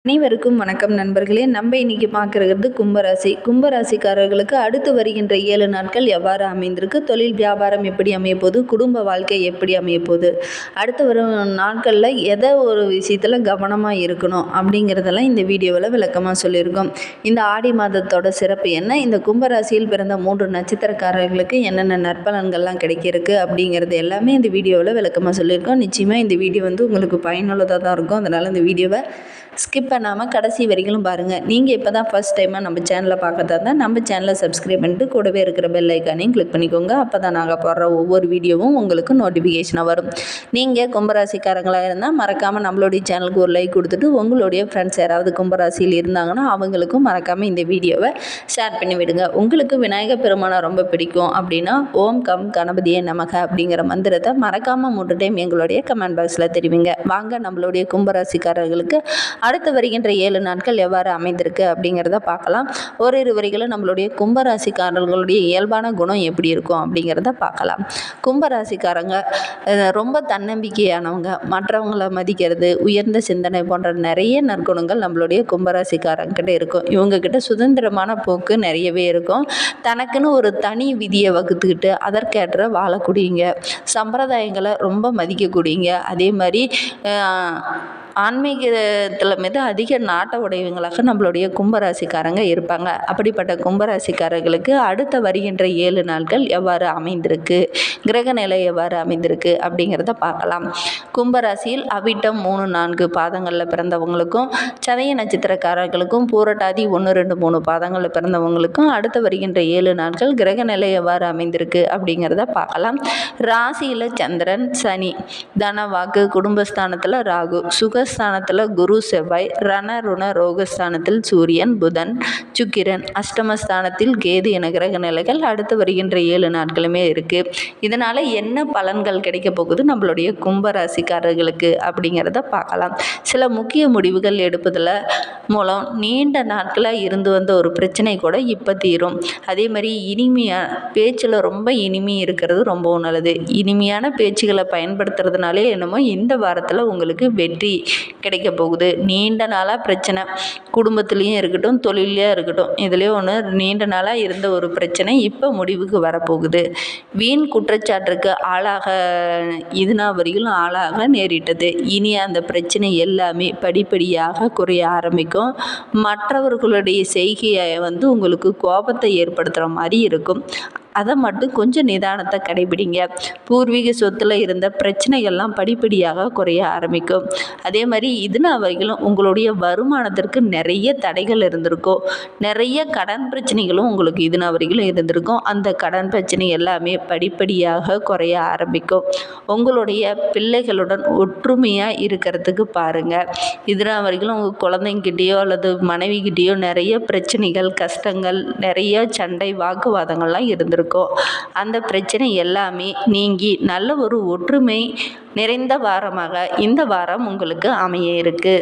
அனைவருக்கும் வணக்கம் நண்பர்களே. நம்ம இன்னைக்கு பார்க்கறது கும்பராசி. கும்பராசிக்காரர்களுக்கு அடுத்து வருகின்ற 7 நாட்கள் எவ்வாறு அமைந்திருக்கு, தொழில் வியாபாரம் எப்படி அமைய போகுது, குடும்ப வாழ்க்கை எப்படி அமைய போகுது, அடுத்து வரும் நாட்களில் எதை ஒரு விஷயத்தில் கவனமாக இருக்கணும் அப்படிங்கிறதெல்லாம் இந்த வீடியோவில் விளக்கமாக சொல்லியிருக்கோம். இந்த ஆடி மாதத்தோட சிறப்பு என்ன, இந்த கும்பராசியில் பிறந்த 3 நட்சத்திரக்காரர்களுக்கு என்னென்ன நற்பலன்கள்லாம் கிடைக்கிருக்கு அப்படிங்கிறது எல்லாமே இந்த வீடியோவில் விளக்கமாக சொல்லியிருக்கோம். நிச்சயமாக இந்த வீடியோ உங்களுக்கு பயனுள்ளதாக தான் இருக்கும். அதனால் இந்த வீடியோவை ஸ்கிப் பண்ணாமல் கடைசி வரைக்கும் பாருங்கள். நீங்கள் இப்போ தான் ஃபஸ்ட் டைமாக நம்ம சேனலை பார்க்கறதா இருந்தால் நம்ம சேனலை சப்ஸ்கிரைப் பண்ணிட்டு கூடவே இருக்கிற பெல் ஐக்கானையும் கிளிக் பண்ணிக்கோங்க. அப்போ தான் நாங்கள் போடுற ஒவ்வொரு வீடியோவும் உங்களுக்கு நோட்டிஃபிகேஷனாக வரும். நீங்கள் கும்பராசிக்காரங்களாக இருந்தால் மறக்காமல் நம்மளுடைய சேனலுக்கு ஒரு லைக் கொடுத்துட்டு உங்களுடைய ஃப்ரெண்ட்ஸ் யாராவது கும்பராசியில் இருந்தாங்கன்னா அவங்களுக்கும் மறக்காமல் இந்த வீடியோவை ஷேர் பண்ணி விடுங்க. உங்களுக்கு விநாயகர் பெருமானை ரொம்ப பிடிக்கும் அப்படின்னா ஓம் கம் கணபதியே நமக அப்படிங்கிற மந்திரத்தை மறக்காமல் 3 டைம் எங்களுடைய கமெண்ட் பாக்ஸில் தெரிவிங்க. வாங்க நம்மளுடைய கும்பராசிக்காரர்களுக்கு அடுத்து வருகின்ற 7 நாட்கள் எவ்வாறு அமைந்திருக்கு அப்படிங்கிறத பார்க்கலாம். ஓரிரு வரிகளும் நம்மளுடைய கும்பராசிக்காரர்களுடைய இயல்பான குணம் எப்படி இருக்கும் அப்படிங்கிறத பார்க்கலாம். கும்பராசிக்காரங்க ரொம்ப தன்னம்பிக்கையானவங்க, மற்றவங்களை மதிக்கிறது, உயர்ந்த சிந்தனை போன்ற நிறைய நற்குணங்கள் நம்மளுடைய கும்பராசிக்காரங்கிட்ட இருக்கும். இவங்கக்கிட்ட சுதந்திரமான போக்கு நிறையவே இருக்கும். தனக்குன்னு ஒரு தனி விதியை வகுத்துக்கிட்டு அதற்கேற்ற வாழக்கூடியங்க, சம்பிரதாயங்களை ரொம்ப மதிக்கக்கூடியங்க, அதே மாதிரி ஆன்மீகத்தில் மீது அதிக நாட்ட உடையவங்களாக நம்மளுடைய கும்பராசிக்காரங்க இருப்பாங்க. அப்படிப்பட்ட கும்பராசிக்காரர்களுக்கு அடுத்த வருகின்ற 7 நாட்கள் எவ்வாறு அமைந்திருக்கு, கிரக நிலை எவ்வாறு அமைந்திருக்கு அப்படிங்கிறத பார்க்கலாம். கும்பராசியில் அவிட்டம் 3, 4 பாதங்களில் பிறந்தவங்களுக்கும், சதய நட்சத்திரக்காரர்களுக்கும், பூரட்டாதி 1, 2, 3 பாதங்களில் பிறந்தவங்களுக்கும் அடுத்த வருகின்ற 7 நாட்கள் கிரக நிலை எவ்வாறு அமைந்திருக்கு அப்படிங்கிறத பார்க்கலாம். ராசியில் சந்திரன், சனி, தன வாக்கு குடும்பஸ்தானத்தில் ராகு, சுகஸ்தானத்தில் குரு செவ்வாய், ரண ருண ரோகஸ்தானத்தில் சூரியன், புதன், சுக்கிரன், அஷ்டமஸ்தானத்தில் கேது என கிரக நிலைகள் அடுத்து வருகின்ற 7 நாட்களுமே இருக்குது. இதனால் என்ன பலன்கள் கிடைக்க போகுது நம்மளுடைய கும்பராசிக்காரர்களுக்கு அப்படிங்கிறத பார்க்கலாம். சில முக்கிய முடிவுகள் எடுப்பதில் மூலம் நீண்ட நாட்களாக இருந்து வந்த ஒரு பிரச்சனை கூட இப்போ தீரும். அதே மாதிரி இனிமையாக பேச்சில் ரொம்ப இனிமை இருக்கிறது ரொம்பவும் நல்லது. இனிமையான பேச்சுகளை பயன்படுத்துறதுனாலே என்னமோ இந்த வாரத்தில் உங்களுக்கு வெற்றி கிடைக்க போகுது. நீண்ட நாளாக பிரச்சனை, குடும்பத்துலேயும் இருக்கட்டும் தொழிலையும் இருக்கட்டும், இதுலேயும் ஒன்று நீண்ட நாளாக இருந்த ஒரு பிரச்சனை இப்போ முடிவுக்கு வரப்போகுது. வீண் குற்றச்சாட்டுக்கு இதுனா வரையிலும் ஆளாக நேரிட்டது. இனி அந்த பிரச்சனை எல்லாமே படிப்படியாக குறைய ஆரம்பிக்கும். மற்றவர்களுடைய செய்கையை உங்களுக்கு கோபத்தை ஏற்படுத்துகிற மாதிரி இருக்கும். அதை மட்டும் கொஞ்சம் நிதானத்தை கடைபிடிங்க. பூர்வீக சொத்தில் இருந்த பிரச்சனைகள்லாம் படிப்படியாக குறைய ஆரம்பிக்கும். அதே மாதிரி அவைகளும் உங்களுடைய வருமானத்திற்கு நிறைய தடைகள் இருந்திருக்கும். நிறைய கடன் பிரச்சனைகளும் உங்களுக்கு வரைகளும் இருந்திருக்கும். அந்த கடன் பிரச்சனை எல்லாமே படிப்படியாக குறைய ஆரம்பிக்கும். உங்களுடைய பிள்ளைகளுடன் ஒற்றுமையாக இருக்கிறதுக்கு பாருங்கள். வரைகளும் உங்கள் குழந்தைங்கிட்டேயோ அல்லது மனைவிக்கிட்டேயோ நிறைய பிரச்சனைகள், கஷ்டங்கள், நிறைய சண்டை, வாக்குவாதங்கள்லாம் இருந்திருக்கும். அந்த பிரச்சனை எல்லாமே நீங்கி நல்ல ஒரு ஒற்றுமை நிறைந்த வாரமாக இந்த வாரம் உங்களுக்கு அமைய இருக்கு.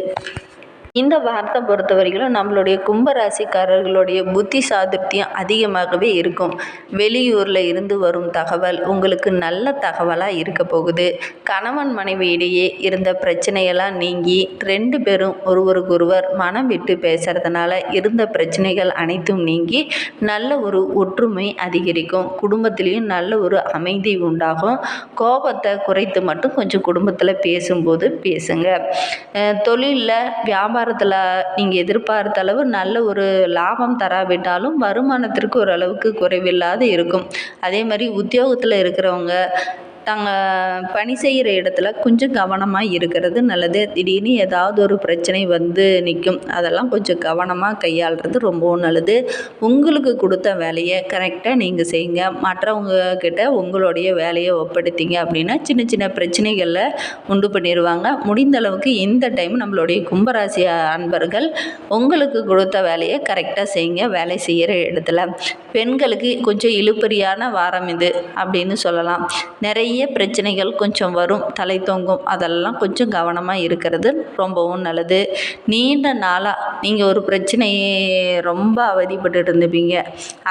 இந்த வாரத்தை பொறுத்த வரைக்கும் நம்மளுடைய கும்பராசிக்காரர்களுடைய புத்தி சாதுர்த்தியம் அதிகமாகவே இருக்கும். வெளியூரில் இருந்து வரும் தகவல் உங்களுக்கு நல்ல தகவலாக இருக்க போகுது. கணவன் மனைவி இடையே இருந்த பிரச்சனையெல்லாம் நீங்கி 2 பேரும் ஒருவருக்கொருவர் மனம் விட்டு பேசுறதுனால இருந்த பிரச்சனைகள் அனைத்தும் நீங்கி நல்ல ஒரு ஒற்றுமை அதிகரிக்கும். குடும்பத்திலையும் நல்ல ஒரு அமைதி உண்டாகும். கோபத்தை குறைத்து மட்டும் கொஞ்சம் குடும்பத்தில் பேசும்போது பேசுங்க. தொழிலில் வியாபாரத்தில் நீங்கள் எதிர்பார்த்த அளவு நல்ல ஒரு லாபம் தராவிட்டாலும் வருமானத்திற்கு ஓரளவுக்கு குறைவில்லாத இருக்கும். அதே மாதிரி உத்தியோகத்தில் இருக்கிறவங்க பணி செய்கிற இடத்துல கொஞ்சம் கவனமாக இருக்கிறது நல்லது. திடீர்னு ஏதாவது ஒரு பிரச்சனை நிற்கும். அதெல்லாம் கொஞ்சம் கவனமாக கையாளுறது ரொம்பவும் நல்லது. உங்களுக்கு கொடுத்த வேலையை கரெக்டாக நீங்கள் செய்யுங்க. மற்றவங்க கிட்ட உங்களுடைய வேலையை ஒப்படைத்தீங்க அப்படின்னா சின்ன சின்ன பிரச்சனைகளில் உண்டு பண்ணிடுவாங்க. முடிந்த அளவுக்கு இந்த டைம் நம்மளுடைய கும்பராசி அன்பர்கள் உங்களுக்கு கொடுத்த வேலையை கரெக்டாக செய்யுங்க. வேலை செய்கிற இடத்துல பெண்களுக்கு கொஞ்சம் இழுபறியான வாரம் இது அப்படின்னு சொல்லலாம். நிறைய நிறைய பிரச்சனைகள் கொஞ்சம் வரும், தலை தொங்கும். அதெல்லாம் கொஞ்சம் கவனமாக இருக்கிறது ரொம்பவும் நல்லது. நீண்ட நாளாக நீங்கள் ஒரு பிரச்சனையை ரொம்ப அவதிப்பட்டு இருந்துப்பீங்க.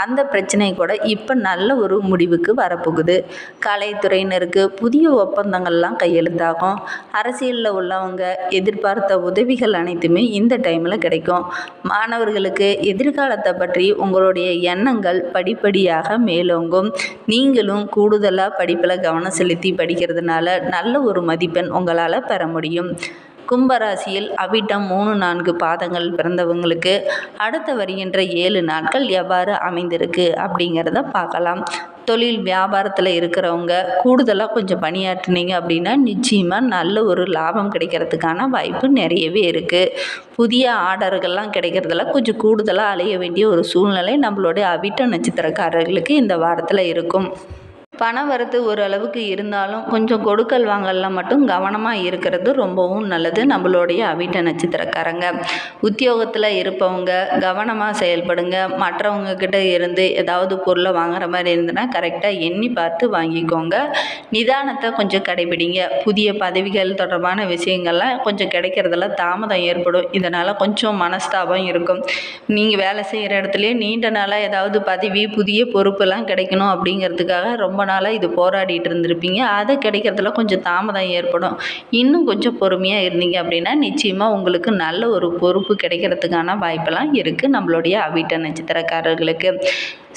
அந்த பிரச்சனை கூட இப்போ நல்ல ஒரு முடிவுக்கு வரப்போகுது. கலைத்துறையினருக்கு புதிய ஒப்பந்தங்கள்லாம் கையெழுத்தாகும். அரசியலில் உள்ளவங்க எதிர்பார்த்த உதவிகள் அனைத்துமே இந்த டைமில் கிடைக்கும். மாணவர்களுக்கு எதிர்காலத்தை பற்றி உங்களுடைய எண்ணங்கள் படிப்படியாக மேலோங்கும். நீங்களும் கூடுதலாக படிப்பில் கவனம் செலுத்தி படிக்கிறதுனால நல்ல ஒரு மதிப்பெண் உங்களால் பெற முடியும். கும்பராசியில் அவிட்டம் 3-4 பாதங்கள் பிறந்தவங்களுக்கு அடுத்து வருகின்ற 7 நாட்கள் எவ்வாறு அமைந்திருக்கு அப்படிங்கிறத பார்க்கலாம். தொழில் வியாபாரத்தில் இருக்கிறவங்க கூடுதலாக கொஞ்சம் பணியாற்றினீங்க அப்படின்னா நிச்சயமாக நல்ல ஒரு லாபம் கிடைக்கிறதுக்கான வாய்ப்பு நிறையவே இருக்குது. புதிய ஆர்டர்கள்லாம் கிடைக்கிறதுல கொஞ்சம் கூடுதலாக அலைய வேண்டிய ஒரு சூழ்நிலை நம்மளுடைய அவிட்ட நட்சத்திரக்காரர்களுக்கு இந்த வாரத்தில் இருக்கும். பணவரத்து ஓரளவுக்கு இருந்தாலும் கொஞ்சம் கொடுக்கல் வாங்கலில் மட்டும் கவனமாக இருக்கிறது ரொம்பவும் நல்லது. நம்மளுடைய அவிட்ட நட்சத்திரக்காரங்க உத்தியோகத்தில் இருப்பவங்க கவனமாக செயல்படுங்க. மற்றவங்க கிட்ட இருந்து ஏதாவது பொருளை வாங்குற மாதிரி இருந்ததுன்னா கரெக்டாக எண்ணி பார்த்து வாங்கிக்கோங்க. நிதானத்தை கொஞ்சம் கடைபிடிங்க. புதிய பதவிகள் தொடர்பான விஷயங்கள்லாம் கொஞ்சம் கிடைக்கிறதுல தாமதம் ஏற்படும். இதனால் கொஞ்சம் மனஸ்தாபம் இருக்கும். நீங்கள் வேலை செய்கிற இடத்துலையே நீண்ட நாளாக ஏதாவது பதவி புதிய பொறுப்பெல்லாம் கிடைக்கணும் அப்படிங்கிறதுக்காக ரொம்ப நாளாக இது போராடிட்டு இருந்திருப்பீங்க. அது கிடைக்கிறதுல கொஞ்சம் தாமதம் ஏற்படும். இன்னும் கொஞ்சம் பொறுமையாக இருந்தீங்க அப்படின்னா நிச்சயமாக உங்களுக்கு நல்ல ஒரு பொறுப்பு கிடைக்கிறதுக்கான வாய்ப்பெல்லாம் இருக்குது நம்மளுடைய அவிட்ட நட்சத்திரக்காரர்களுக்கு.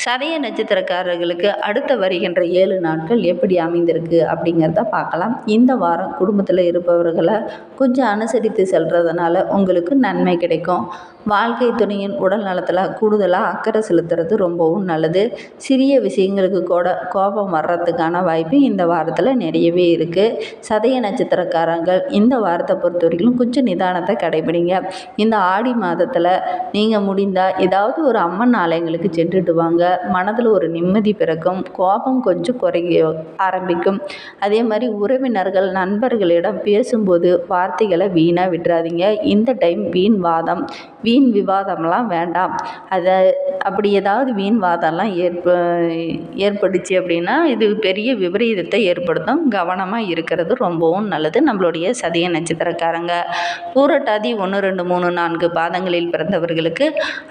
சதய நட்சத்திரக்காரர்களுக்கு அடுத்து வருகின்ற 7 நாட்கள் எப்படி அமைந்திருக்கு அப்படிங்கிறத பார்க்கலாம். இந்த வாரம் குடும்பத்தில் இருப்பவர்களை கொஞ்சம் அனுசரித்து செல்றதுனால உங்களுக்கு நன்மை கிடைக்கும். வாழ்க்கை துணையின் உடல் நலத்தில் கூடுதலாக அக்கறை செலுத்துறது ரொம்பவும் நல்லது. சிறிய விஷயங்களுக்கு கூட கோபம் வர்றதுக்கான வாய்ப்பு இந்த வாரத்தில் நிறையவே இருக்குது. சதய நட்சத்திரக்காரங்கள் இந்த வாரத்தை பொறுத்த வரைக்கும் கொஞ்சம் நிதானத்தை கடைபிடிங்க. இந்த ஆடி மாதத்தில் நீங்கள் முடிந்தால் ஏதாவது ஒரு அம்மன் ஆலயங்களுக்கு சென்றுட்டு வாங்க. மனதில் ஒரு நிம்மதி பிறக்கும். கோபம் கொஞ்சம் குறைய ஆரம்பிக்கும். அதே மாதிரி உறவினர்கள் நண்பர்களிடம் பேசும்போது வார்த்தைகளை வீணாக விட்டுறாதீங்க. இந்த டைம் வீண் வாதம் வீண் விவாதம்லாம் வேண்டாம். அப்படி ஏதாவது வீண் வாதம்லாம் ஏற்பட்டுச்சு அப்படின்னா இது பெரிய விபரீதத்தை ஏற்படுத்தும். கவனமாக இருக்கிறது ரொம்பவும் நல்லது நம்மளுடைய சதய நட்சத்திரக்காரங்க. பூரட்டாதி 1, 2, 3, 4 பாதங்களில் பிறந்தவர்களுக்கு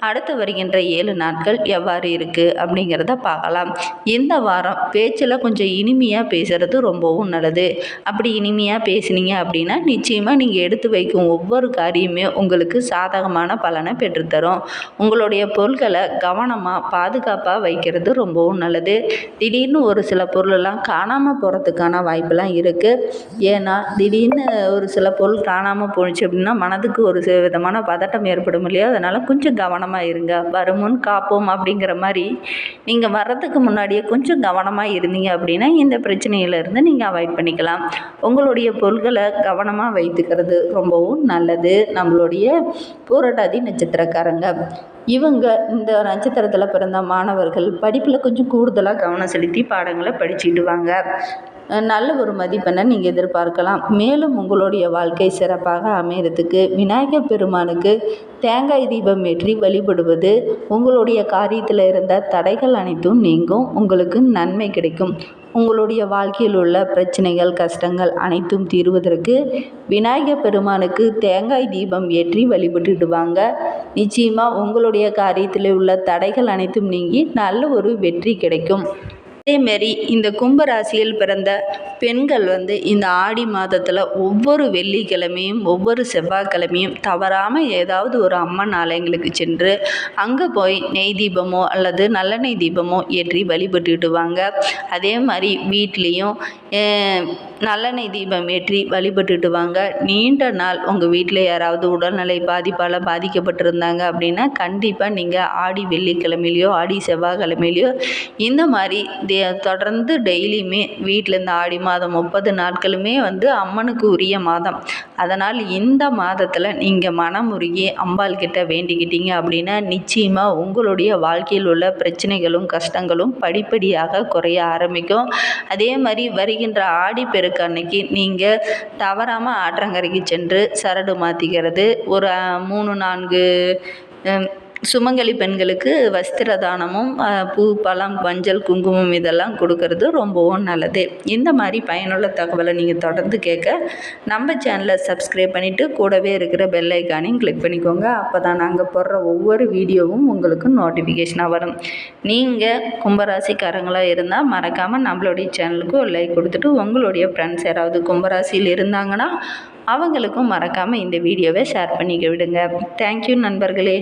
அடுத்து வருகின்ற 7 நாட்கள் எவ்வாறு இருக்குது அப்படிங்கிறத பார்க்கலாம். இந்த வாரம் பேச்சில் கொஞ்சம் இனிமையாக பேசுகிறது ரொம்பவும் நல்லது. அப்படி இனிமையாக பேசுனீங்க அப்படின்னா நிச்சயமாக நீங்கள் எடுத்து வைக்கும் ஒவ்வொரு காரியமே உங்களுக்கு சாதகமான பலனை பெற்றுத்தரும். உங்களுடைய பொருட்களை கவனமாக பாதுகாப்பாக வைக்கிறது ரொம்பவும் நல்லது. திடீர்னு ஒரு சில பொருளெல்லாம் காணாமல் போகிறதுக்கான வாய்ப்பெல்லாம் இருக்குது. ஏன்னா திடீர்னு ஒரு சில பொருள் காணாமல் போணுச்சு அப்படின்னா மனதுக்கு ஒரு விதமான பதட்டம் ஏற்படும் இல்லையா? அதனால் கொஞ்சம் கவனமாக இருங்க. வருமுன் காப்போம் அப்படிங்கிற மாதிரி நீங்கள் வர்றதுக்கு முன்னாடியே கொஞ்சம் கவனமாக இருந்தீங்க அப்படின்னா இந்த பிரச்சனையிலேருந்து நீங்கள் அவாய்ட் பண்ணிக்கலாம். உங்களுடைய பொருட்களை கவனமாக வைத்துக்கிறது ரொம்பவும் நல்லது நம்மளுடைய பூரட்டாதி நட்சத்திரக்காரங்க. இவங்க இந்த நட்சத்திரத்தில் பிறந்த மாணவர்கள் படிப்பில் கொஞ்சம் கூடுதலாக கவனம் செலுத்தி பாடங்களை படிச்சுடுவாங்க. நல்ல ஒரு மதிப்பெண்ணை நீங்கள் எதிர்பார்க்கலாம். மேலும் உங்களுடைய வாழ்க்கை சிறப்பாக அமையறதுக்கு விநாயகர் பெருமானுக்கு தேங்காய் தீபம் ஏற்றி வழிபடுவது உங்களுடைய காரியத்தில் இருந்த தடைகள் அனைத்தும் நீங்கும். உங்களுக்கு நன்மை கிடைக்கும். உங்களுடைய வாழ்க்கையில் உள்ள பிரச்சனைகள் கஷ்டங்கள் அனைத்தும் தீர்வதற்கு விநாயகர் பெருமானுக்கு தேங்காய் தீபம் ஏற்றி வழிபட்டுடுவாங்க. நிச்சயமாக உங்களுடைய காரியத்தில் உள்ள தடைகள் அனைத்தும் நீங்கி நல்ல ஒரு வெற்றி கிடைக்கும். அதேமாரி இந்த கும்பராசியில் பிறந்த பெண்கள் இந்த ஆடி மாதத்தில் ஒவ்வொரு வெள்ளிக்கிழமையும் ஒவ்வொரு செவ்வாய்க்கிழமையும் தவறாமல் ஏதாவது ஒரு அம்மன் ஆலயங்களுக்கு சென்று அங்கே போய் நெய் தீபமோ அல்லது நல்லெண்ணெய் தீபமோ ஏற்றி வழிபட்டுடுவாங்க. அதே மாதிரி வீட்லேயும் நல்லெண்ணெய் தீபம் ஏற்றி வழிபட்டுடுவாங்க. நீண்ட நாள் உங்கள் வீட்டில் யாராவது உடல்நிலை பாதிப்பால் பாதிக்கப்பட்டிருந்தாங்க அப்படின்னா கண்டிப்பாக நீங்கள் ஆடி வெள்ளிக்கிழமையிலையோ ஆடி செவ்வாய்க்கிழமையிலையோ இந்த மாதிரி தொடர்ந்து டெய்லியுமே வீட்டில் இந்த ஆடி மாதம் 30 நாட்களுமே அம்மனுக்கு உரிய மாதம். அதனால் இந்த மாதத்தில் நீங்கள் மனமுருகி அம்பாள் கிட்ட வேண்டிக்கிட்டீங்க அப்படின்னா நிச்சயமாக உங்களுடைய வாழ்க்கையில் உள்ள பிரச்சனைகளும் கஷ்டங்களும் படிப்படியாக குறைய ஆரம்பிக்கும். அதே மாதிரி வருகின்ற ஆடி பெருக்கு அன்னைக்கு நீங்கள் தவறாமல் ஆற்றங்கரைக்கு சென்று சரடு மாற்றிக்கிறது ஒரு 3-4 சுமங்கலி பெண்களுக்கு வஸ்திர தானமும் பூ பழம் மஞ்சள் குங்குமம் இதெல்லாம் கொடுக்கறது ரொம்பவும் நல்லது. இந்த மாதிரி பயனுள்ள தகவலை நீங்கள் தொடர்ந்து கேட்க நம்ம சேனலை சப்ஸ்கிரைப் பண்ணிவிட்டு கூடவே இருக்கிற பெல் ஐக்கானையும் கிளிக் பண்ணிக்கோங்க. அப்போ தான் நாங்கள் போடுற ஒவ்வொரு வீடியோவும் உங்களுக்கு நோட்டிஃபிகேஷனாக வரும். நீங்கள் கும்பராசிக்காரங்களாக இருந்தால் மறக்காமல் நம்மளுடைய சேனலுக்கு ஒரு லைக் கொடுத்துட்டு உங்களுடைய ஃப்ரெண்ட்ஸ் யாராவது கும்பராசியில் இருந்தாங்கன்னா அவங்களுக்கும் மறக்காமல் இந்த வீடியோவை ஷேர் பண்ணிக்க விடுங்க. தேங்க்யூ நண்பர்களே.